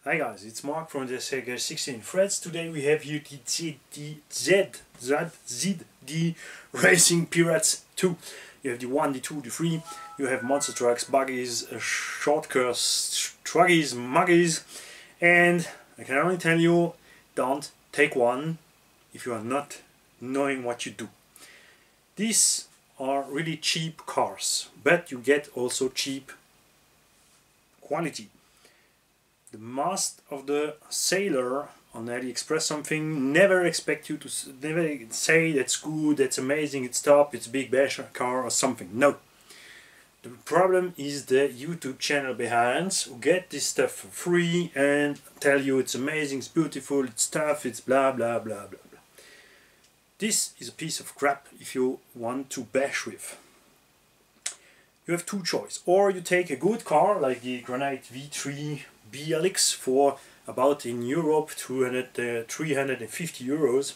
Hi guys, it's Mark from the Sega 16 Threads. Today we have here the ZD Racing Pirates 2. You have the 1, the 2, the 3. You have monster trucks, buggies, short cars, truggies, muggies. And I can only tell you, don't take one if you are not knowing what you do. These are really cheap cars, but you get also cheap quality. The most of the seller on AliExpress something never expect you to never say that's good, that's amazing, it's top, it's a big bash car or something. No. The problem is the YouTube channel behind who get this stuff for free and tell you it's amazing, it's beautiful, it's tough, it's blah blah blah blah blah. This is a piece of crap if you want to bash with. You have two choices. Or you take a good car like the Granite V3 BLX for about in Europe 350 euros,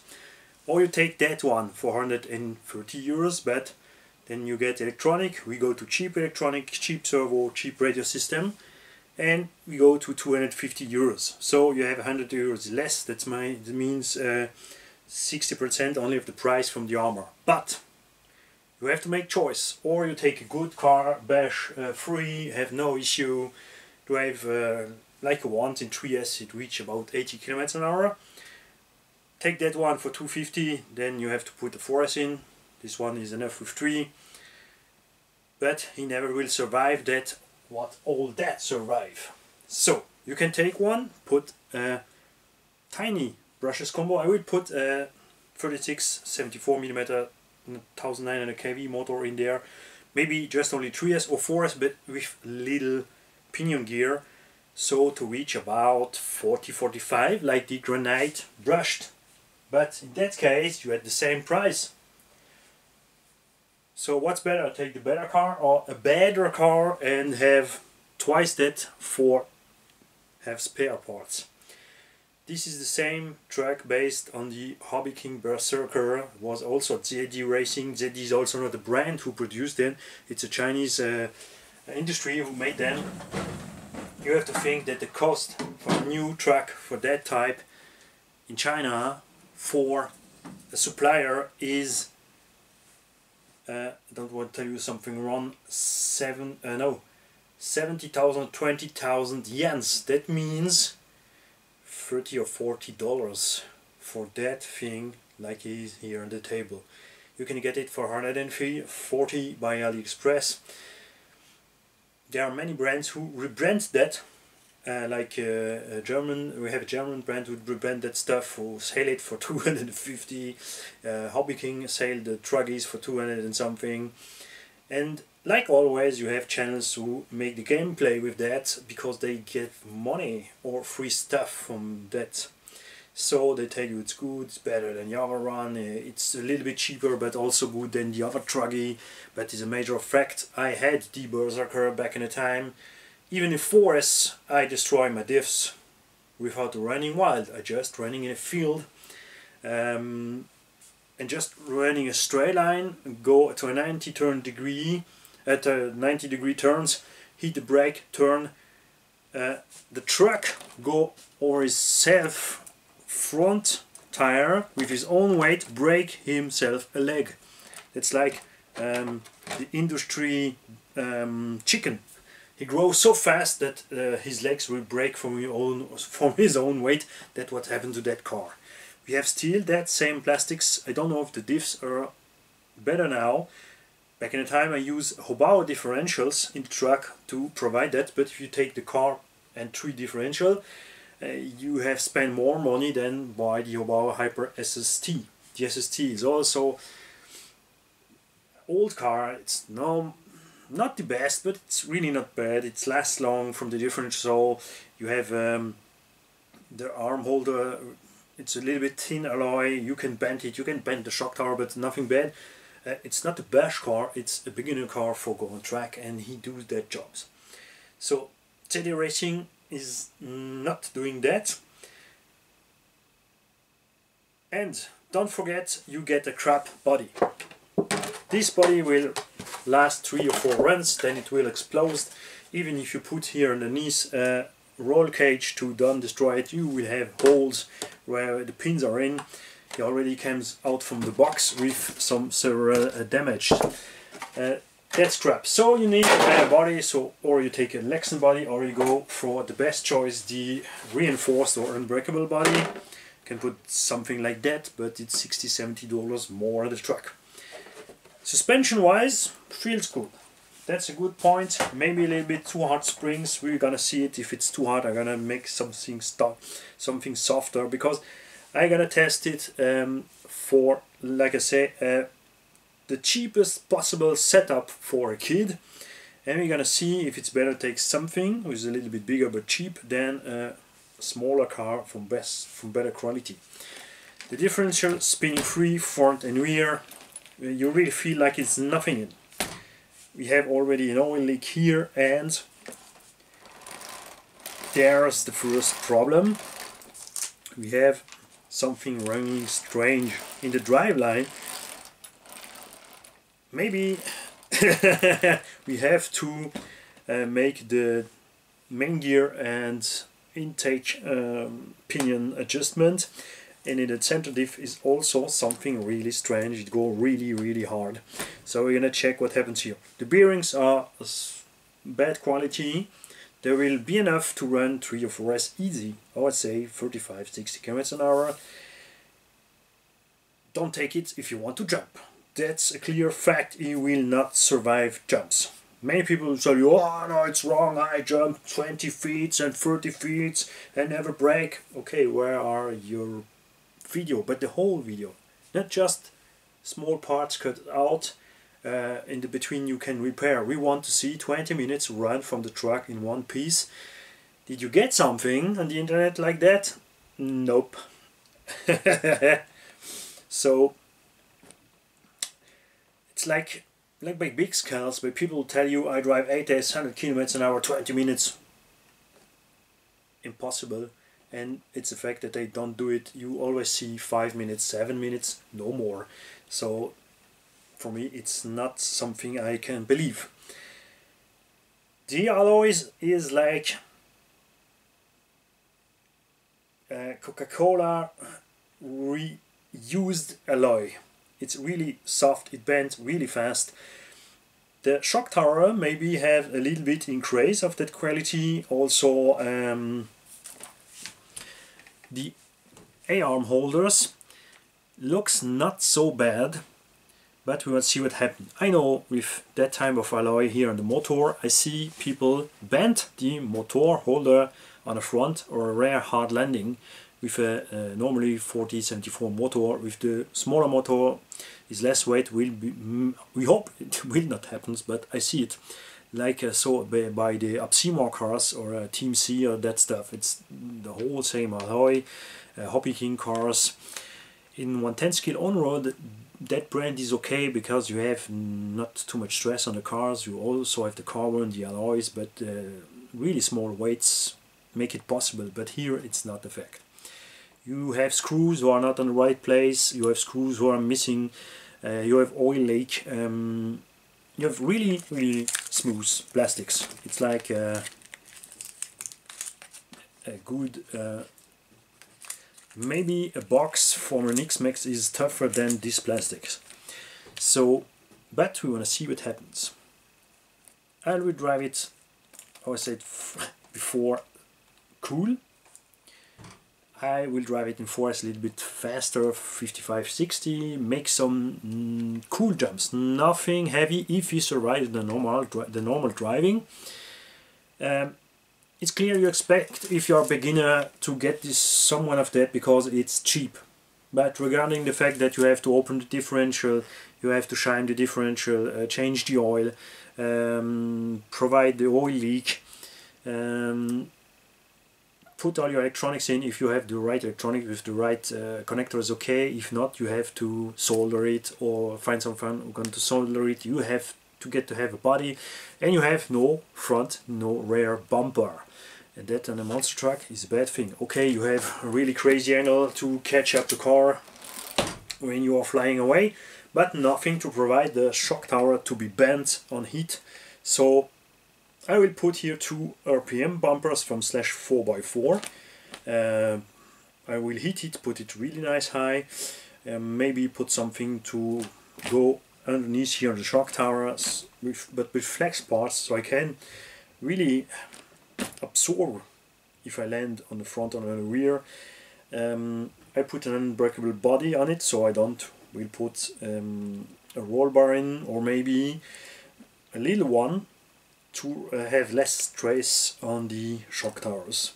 or you take that one for 130 euros, but then you get electronic. We go to cheap electronic, cheap servo, cheap radio system, and we go to 250 euros. So you have 100 euros less. That means 60% only of the price from the armor. But you have to make choice. Or you take a good car, bash free, have no issue, drive like a want in 3S, it reach about 80 km/h. Take that one for 250, then you have to put the 4S in. This one is enough with 3, but he never will survive that, what all that survive. So you can take one, put a tiny brushes combo. I will put a 36 74mm 1900 kV motor in there, maybe just only 3S or 4S, but with little pinion gear, so to reach about 40-45 like the Granite brushed. But in that case you had the same price. So what's better, take the better car or a better car and have twice that for have spare parts. This is the same truck based on the Hobby King Berserker. It was also ZD Racing. ZD is also not a brand who produced them, it's a Chinese industry who made them. You have to think that the cost for a new truck for that type in China for a supplier is, I don't want to tell you something wrong, 70,000, 20,000 yens. That means $30 or $40 for that thing like it is here on the table. You can get it for 140 by AliExpress. There are many brands who rebrand that, like a German. We have a German brand who rebrand that stuff, who sell it for 250. Hobby King sell the truggies for 200 and something. And like always, you have channels who make the gameplay with that because they get money or free stuff from that. So they tell you it's good, it's better than the other one, it's a little bit cheaper but also good than the other truggy. But it's a major fact, I had the Berserker back in the time. Even in 4S I destroy my diffs without running wild, I just running in a field and just running a straight line, go to a 90 degree turns, hit the brake, turn, the truck go over his self front tire with his own weight, break himself a leg. It's like the industry chicken. He grows so fast that his legs will break from his own weight. That's what happened to that car. We have still that same plastics. I don't know if the diffs are better now. Back in the time I use Hobao differentials in the truck to provide that, but if you take the car and 3 differential, you have spent more money than by the Hobao Hyper SST. The SST is also old car. It's not the best, but it's really not bad. It lasts long from the differential. You have the arm holder. It's a little bit thin alloy. You can bend it. You can bend the shock tower, but nothing bad. It's not a bash car. It's a beginner car for going track, and he does that jobs. So ZD Racing is not doing that. And don't forget, you get a crap body. This body will last 3 or 4 runs, then it will explode. Even if you put here underneath roll cage to don't destroy it, you will have holes where the pins are in. It already comes out from the box with some several damage. That's crap. So you need a body, or you take a Lexan body, or you go for the best choice, the reinforced or unbreakable body. You can put something like that, but it's $60–70 more on the truck. Suspension wise, feels good. That's a good point. Maybe a little bit too hard springs. We're gonna see it. If it's too hard, I'm gonna make something softer, because I'm gonna test it for, like I say, the cheapest possible setup for a kid, and we're gonna see if it's better to take something which is a little bit bigger but cheap than a smaller car from better quality. The differential spinning free front and rear, you really feel like it's nothing in. We have already an oil leak here, and there's the first problem. We have something running strange in the driveline. Maybe we have to make the main gear and intake pinion adjustment, and in the center diff is also something really strange. It goes really hard. So we're gonna check what happens here. The bearings are bad quality. There will be enough to run 3 or 4S easy. I would say 35–60 km/h. Don't take it if you want to jump. That's a clear fact. You will not survive jumps. Many people tell you, oh no, it's wrong, I jump 20 feet and 30 feet and never break. Okay, where are your video? But the whole video, not just small parts cut out. In the between you can repair. We want to see 20 minutes run from the truck in one piece. Did you get something on the internet like that? Nope. So it's like by big scales, where people tell you I drive 800 km/h 20 minutes. Impossible. And it's the fact that they don't do it. You always see 5 minutes, 7 minutes, no more. So for me it's not something I can believe. The alloys is like Coca-Cola reused alloy. It's really soft, it bends really fast. The shock tower maybe have a little bit increase of that quality. Also the A-arm holders looks not so bad, but we will see what happens. I know with that type of alloy here on the motor, I see people bend the motor holder on the front or a rear hard landing with a normally 4074 motor. With the smaller motor is less weight, will be, we hope it will not happen, but I see it like so by the Upseymour cars or Team C or that stuff. It's the whole same alloy. Hobby King cars in 110 scale on-road, that brand is okay because you have not too much stress on the cars. You also have the carbon, the alloys, but really small weights make it possible. But here it's not the fact. You have screws who are not on the right place. You have screws who are missing. You have oil leak. You have really smooth plastics. It's like a good. Maybe a box from an X-Max is tougher than these plastics. So, but we want to see what happens. I will drive it, how I said before, cool. I will drive it in forest a little bit faster, 55–60, make some cool jumps, nothing heavy if you survive the normal driving. It's clear you expect, if you're a beginner, to get this someone of that because it's cheap. But regarding the fact that you have to open the differential, you have to shine the differential, change the oil, provide the oil leak, put all your electronics in. If you have the right electronic with the right connector is okay. If not, you have to solder it or find someone who's going to solder it. You have to have a body, and you have no front, no rear bumper. And that on a monster truck is a bad thing. Okay, you have a really crazy angle to catch up the car when you are flying away, but nothing to provide the shock tower to be bent on heat. So I will put here 2 RPM bumpers from slash 4x4. I will heat it, put it really nice high, maybe put something to go underneath here on the shock towers, but with flex parts, so I can really absorb if I land on the front or on the rear. I put an unbreakable body on it, so I don't will put a roll bar in, or maybe a little one to have less stress on the shock towers.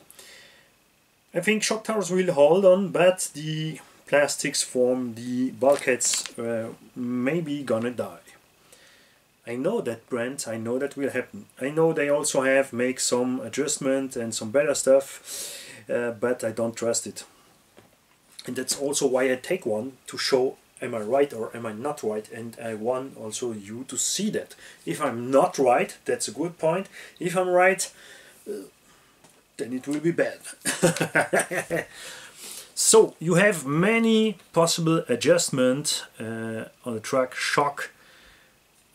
I think shock towers will hold on, but the plastics from the bulkheads maybe gonna die. I know that brand, I know that will happen. I know they also make some adjustment and some better stuff, but I don't trust it. And that's also why I take one, to show am I right or am I not right, and I want also you to see that. If I'm not right, that's a good point. If I'm right, then it will be bad. So you have many possible adjustments on the truck: shock,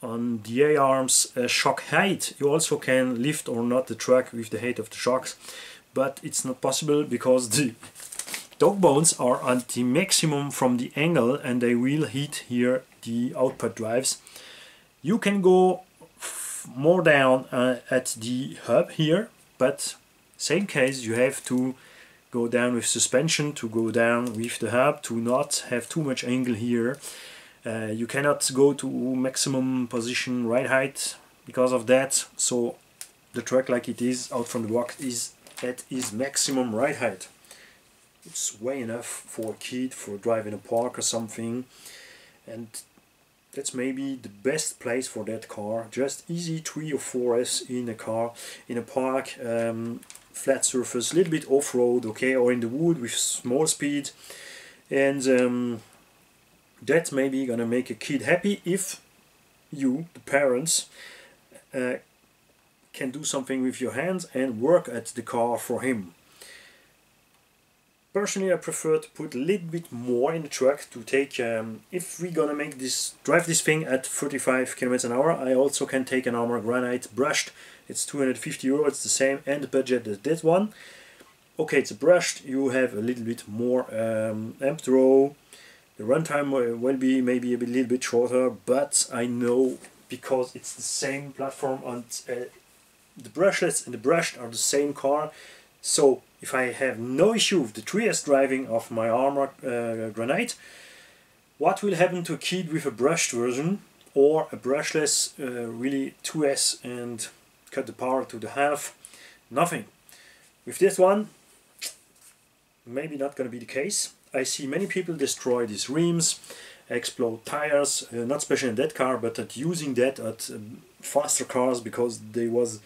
on the A-arms, shock height. You also can lift or not the truck with the height of the shocks, but it's not possible because the dog bones are at the maximum from the angle, and they will hit here the output drives. You can go more down at the hub here, but same case, you have to go down with suspension, to go down with the hub, to not have too much angle here. You cannot go to maximum position ride height because of that, so the truck like it is out from the box is at its maximum ride height. It's way enough for a kid, for driving a park or something, and that's maybe the best place for that car. Just easy 3 or 4S in a car, in a park, flat surface, a little bit off-road, okay, or in the wood with small speed, and that's maybe gonna make a kid happy if you, the parents, can do something with your hands and work at the car for him. Personally, I prefer to put a little bit more in the truck to take, if we're gonna drive this thing at 35 km/h, I also can take an Armor Granite brushed. It's 250 €, it's the same and the budget as that one. Okay, it's brushed, you have a little bit more amp draw. The runtime will be maybe a little bit shorter, but I know, because it's the same platform, and the brushless and the brushed are the same car. So if I have no issue with the 3S driving of my Armor Granite, what will happen to a kid with a brushed version or a brushless really 2S and cut the power to the half? Nothing. With this one, maybe not going to be the case. I see many people destroy these rims, explode tires, not especially in that car, but at using that at faster cars, because they was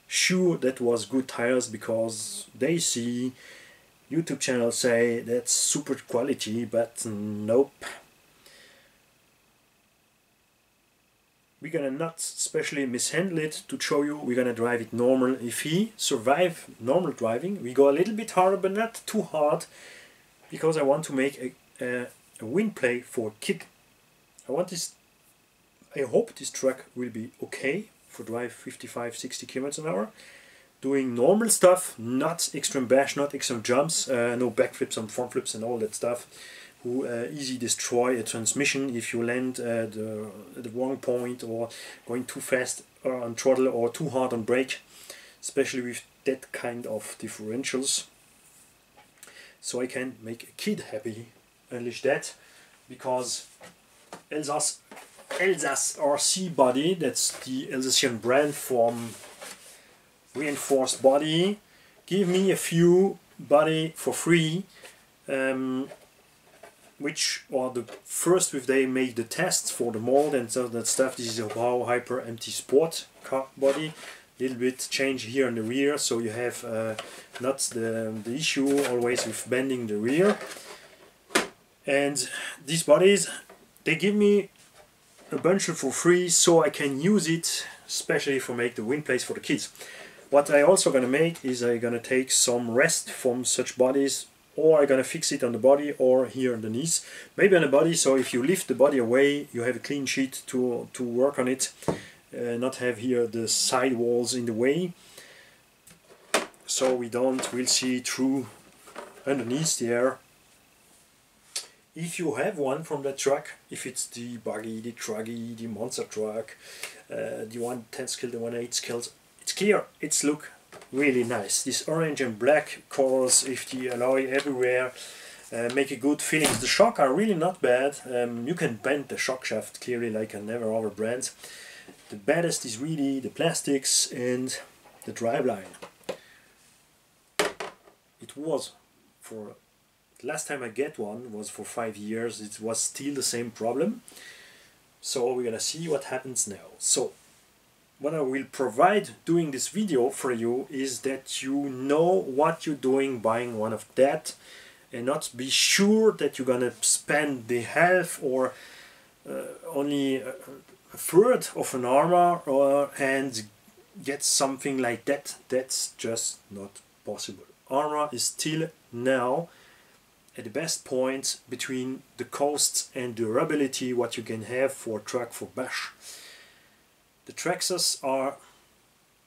sure that was good tires, because they see YouTube channels say that's super quality, but nope. We're gonna not especially mishandle it to show you. We're gonna drive it normal. If he survive normal driving, we go a little bit harder, but not too hard, because I want to make a wind play for a kid. I hope this truck will be okay for drive 55-60 km/h, doing normal stuff, not extreme bash, not extreme jumps, no backflips and front flips and all that stuff, who easy destroy a transmission if you land at the wrong point, or going too fast on throttle or too hard on brake, especially with that kind of differentials. So I can make a kid happy, unleash that, because Elsass RC body, that's the Alsatian brand from reinforced body, give me a few body for free, which are the first with they made the tests for the mold and so that stuff. This is a Wow Hyper MT Sport car body, little bit change here in the rear, so you have not the issue always with bending the rear. And these bodies, they give me a bunch for free, so I can use it, especially for make the wind plates for the kids. What I also gonna make is I gonna take some rest from such bodies, or I'm gonna fix it on the body or here underneath, maybe on the body, so if you lift the body away you have a clean sheet to work on it. not have here the side walls in the way, so we'll see through underneath there. If you have one from that truck, if it's the buggy, the truggy, the monster truck, the 110 scale, the 1/8 scales, it's clear, it's look really nice. This orange and black colors, if the alloy everywhere, make a good feeling. The shock are really not bad. You can bend the shock shaft clearly like on never other brand. The baddest is really the plastics and the driveline. It was for last time I get one was for 5 years. It was still the same problem. So we're gonna see what happens now. So what I will provide doing this video for you is that you know what you're doing buying one of that, and not be sure that you're gonna spend the half or only a third of an armor and get something like that. That's just not possible. Armor is still now at the best point between the costs and durability what you can have for truck for bash. The Traxxas are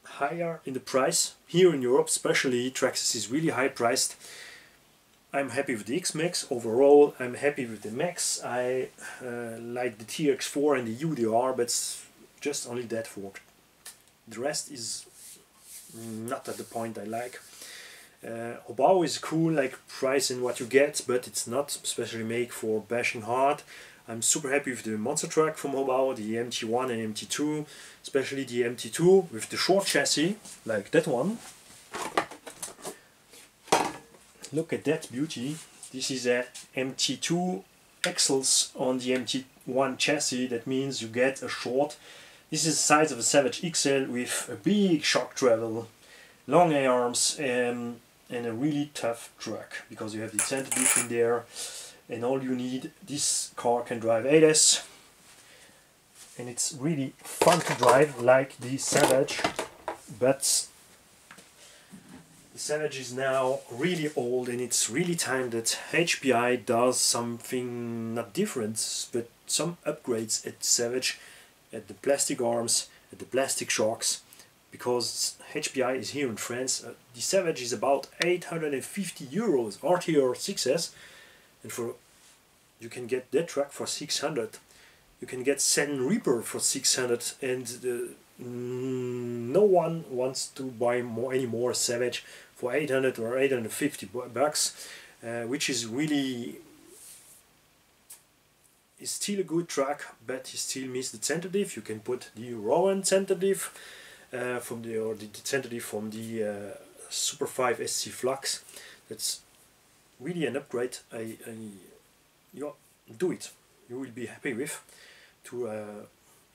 higher in the price. Here in Europe especially, Traxxas is really high priced. I'm happy with the X-Max overall. I'm happy with the Max. I like the TX4 and the UDR, but just only that for. The rest is not at the point I like. Hobao is cool, like price and what you get, but it's not especially made for bashing hard. I'm super happy with the monster truck from Hobao, the MT1 and MT2, especially the MT2 with the short chassis, like that one. Look at that beauty. This is a MT2 axles on the MT1 chassis. That means you get a short. This is the size of a Savage XL with a big shock travel, long arms, and a really tough truck, because you have the center diff in there, and all you need, this car can drive 8S, and it's really fun to drive like the Savage, but the Savage is now really old, and it's really time that HPI does something not different, but some upgrades at Savage, at the plastic arms, at the plastic shocks, because HPI is here in France. The Savage is about 850 euros RTR 6S, and for you can get that truck for 600. You can get Sen Reaper for 600, and no one wants to buy any more Savage for 800 or 850 bucks, which is really is still a good truck, but you still miss the center diff. You can put the Rowan center diff from the center diff from the Super 5 SC Flux. That's really an upgrade. You do it. You will be happy with.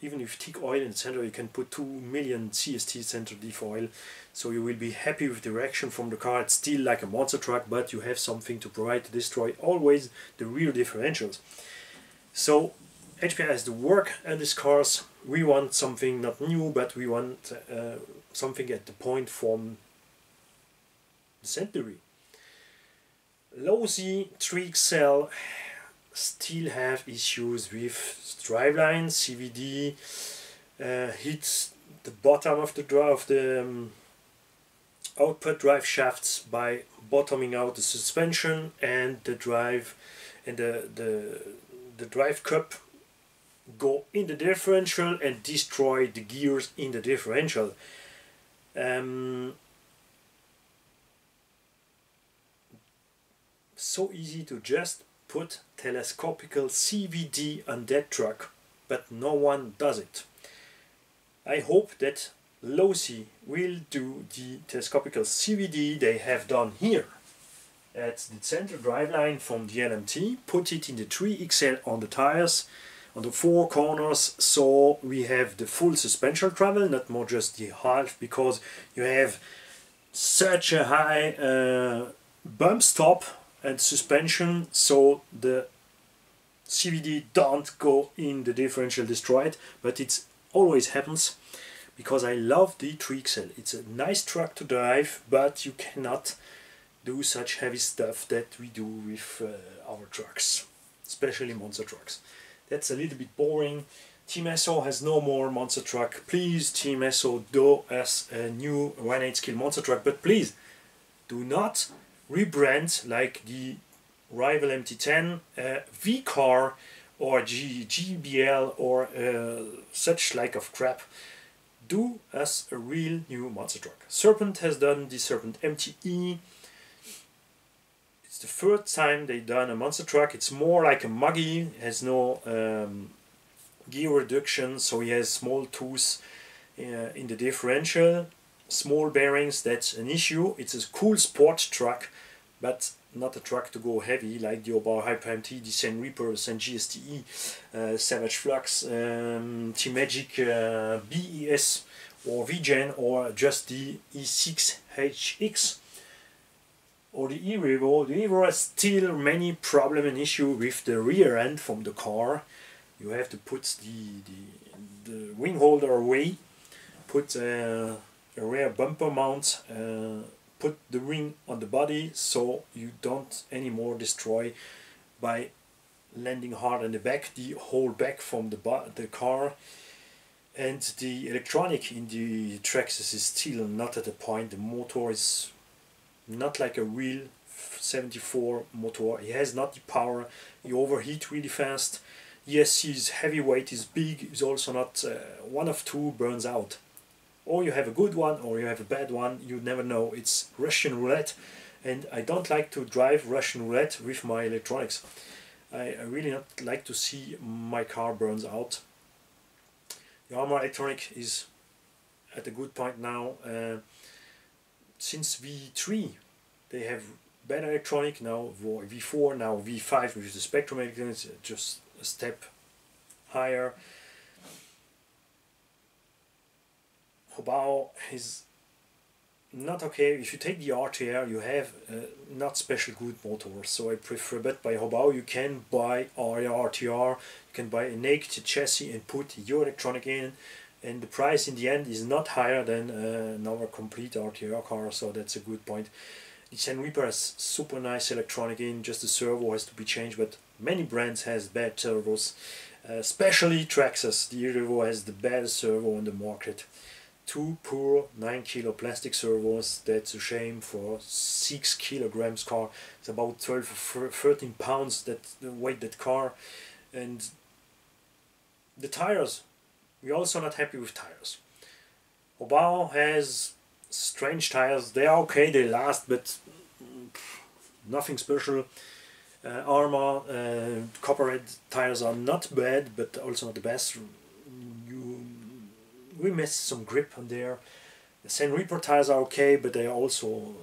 Even with thick oil in the center, you can put 2 million CST center diff oil, so you will be happy with the reaction from the car. It's still like a monster truck, but you have something to provide to destroy always the rear differentials. So HPI has to work on these cars. We want something not new, but we want something at the point from the century. Low Z 3XL still have issues with driveline. CVD hits the bottom of the output drive shafts by bottoming out the suspension, and the drive and the drive cup go in the differential and destroy the gears in the differential. So easy to just put telescopical CVD on that truck, but no one does it. I hope that Losi will do the telescopical CVD they have done here at the center driveline from the LMT, put it in the 3XL on the tires, on the 4 corners, so we have the full suspension travel, not more just the half, because you have such a high bump stop and suspension, so the CVD don't go in the differential destroyed, but it always happens, because I love the 3XL. It's a nice truck to drive, but you cannot do such heavy stuff that we do with our trucks, especially monster trucks. That's a little bit boring. Team Esso has no more monster truck. Please, Team Esso, do us a new 1/8 scale monster truck, but please do not rebrand like the rival MT10 V car or GBL or such like of crap. Do us a real new monster truck. Serpent has done the Serpent MTE. It's the third time they've done a monster truck. It's more like a muggy, has no gear reduction, so he has small tools in the differential, small bearings. That's an issue. It's a cool sport truck, but not a truck to go heavy like the Obao Hyper MT, the Seine Reaper, Seine GSTE, Savage Flux, T-Magic BES or VGen, or just the E6HX or the E-Revo. The E-Revo has still many problem and issue with the rear end from the car. You have to put the wing holder away, put a rear bumper mount, put the ring on the body so you don't anymore destroy by landing hard on the back, the whole back from the car. And the electronic in the Traxxas is still not at the point. The motor is not like a real 74 motor. He has not the power. He overheat really fast. Yes, his heavyweight is big. He's also not one of two burns out. Or you have a good one or you have a bad one. You never know. It's Russian roulette, and I don't like to drive Russian roulette with my electronics. I really not like to see my car burns out. The armor electronic is at a good point now. Since V3 they have better electronic, now V4, now V5 with the Spectrum electronics, just a step higher. Hobao is not okay. If you take the RTR, you have not special good motors, so I prefer, but by Hobao you can buy RTR, you can buy a naked chassis and put your electronic in, and the price in the end is not higher than another complete RTR car, so that's a good point. The Seine Reaper has super nice electronic in, just the servo has to be changed, but many brands has bad servos, especially Traxxas. The Revo has the best servo on the market. Two poor 9 kilo plastic servos. That's a shame for 6 kilograms car. It's about 12 or 13 pounds that weight that car. And the tires, we're also not happy with tires. Hobao has strange tires. They are okay, they last, but nothing special. Arma, copperhead tires are not bad, but also not the best. We missed some grip on there. The Seine Reaper tires are okay, but they are also,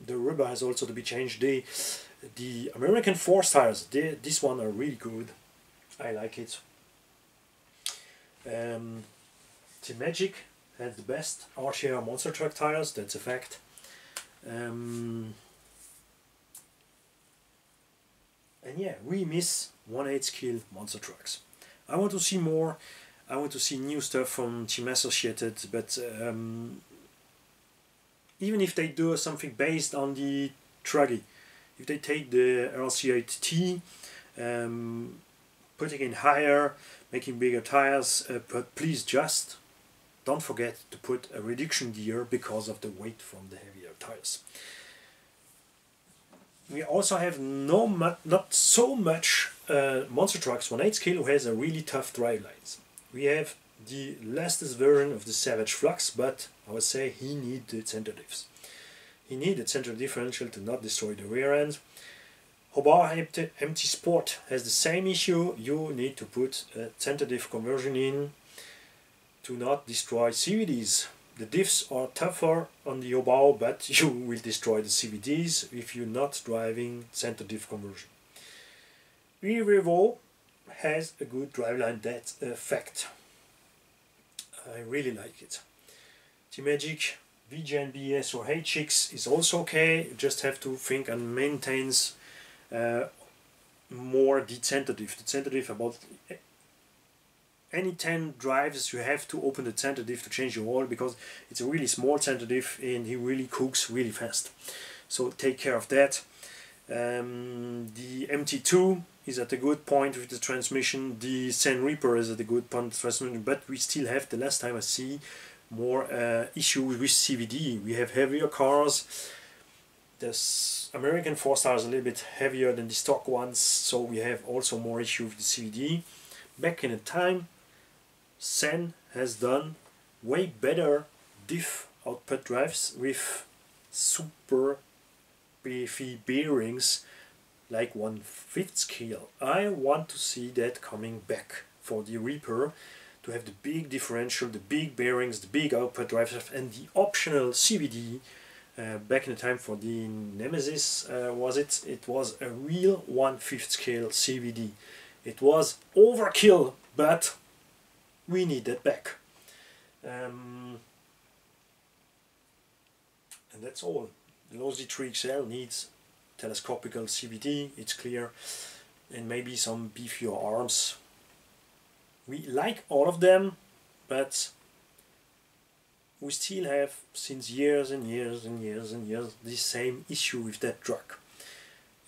the rubber has also to be changed. The American Force tires, this one are really good. I like it. T-Magic has the best RCR monster truck tires, that's a fact. And yeah, we miss 1/8 scale monster trucks. I want to see more. I want to see new stuff from Team Associated, but even if they do something based on the Truggy, if they take the RC8T, putting it higher, making bigger tires, but please just don't forget to put a reduction gear because of the weight from the heavier tires. We also have not so much monster trucks 1/8 scale who has a really tough drive lines. We have the latest version of the Savage Flux, but I would say he needs the center diffs. He needs the center differential to not destroy the rear end. Hobao MT Sport has the same issue. You need to put a center diff conversion in to not destroy CVDs. The diffs are tougher on the Hobao, but you will destroy the CVDs if you're not driving center diff conversion. Revo has a good driveline, that's a fact. I really like it. T-Magic, VGen, BS or HX is also okay. You just have to think and maintains more the center diff. The center diff, about any 10 drives you have to open the center diff to change your oil, because it's a really small center diff and he really cooks really fast. So take care of that. The MT2 is at a good point with the transmission. The Seine Reaper is at a good point with the transmission, but we still have, the last time I see, more issues with CVD. We have heavier cars. This American 4-star is a little bit heavier than the stock ones, so we have also more issues with the CVD. Back in the time, Seine has done way better diff output drives with super beefy bearings, like 1/5 scale. I want to see that coming back for the Reaper, to have the big differential, the big bearings, the big output drives, and the optional CVD. Back in the time for the Nemesis, it was a real 1/5 scale CVD. It was overkill, but we need that back. And that's all. The Lowe's D3XL needs telescopical CVD, it's clear, and maybe some beefier arms. We like all of them, but we still have, since years and years and years and years, the same issue with that truck.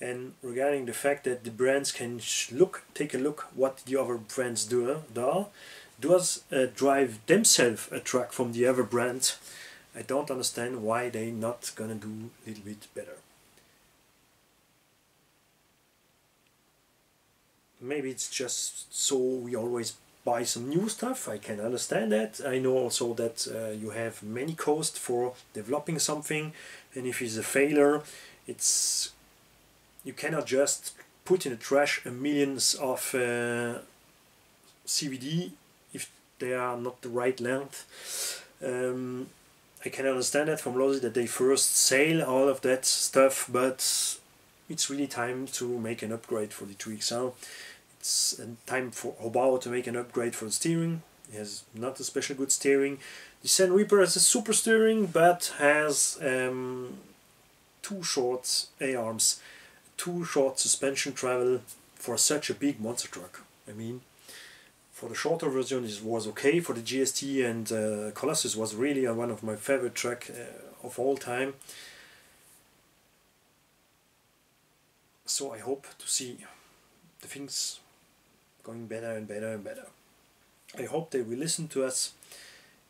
And regarding the fact that the brands can take a look what the other brands does drive themselves a truck from the other brand, I don't understand why they not gonna do a little bit better. Maybe it's just so we always buy some new stuff. I can understand that. I know also that you have many costs for developing something, and if it's a failure, you cannot just put in the trash millions of CVD if they are not the right length. I can understand that from Lowe's that they first sell all of that stuff, but it's really time to make an upgrade for the 3XL. It's time for Hobao to make an upgrade for the steering. It has not a special good steering. The Seine Reaper has a super steering, but has too short A-arms, too short suspension travel for such a big monster truck. I mean, for the shorter version it was okay. For the GST and Colossus was really one of my favorite truck of all time. So I hope to see the things going better and better and better. I hope they will listen to us,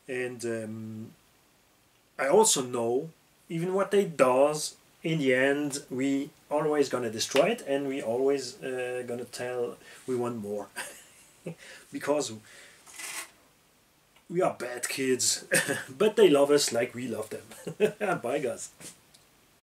and I also know even what they does, in the end we always gonna destroy it, and we always gonna tell we want more. Because we are bad kids, but they love us like we love them. Bye guys.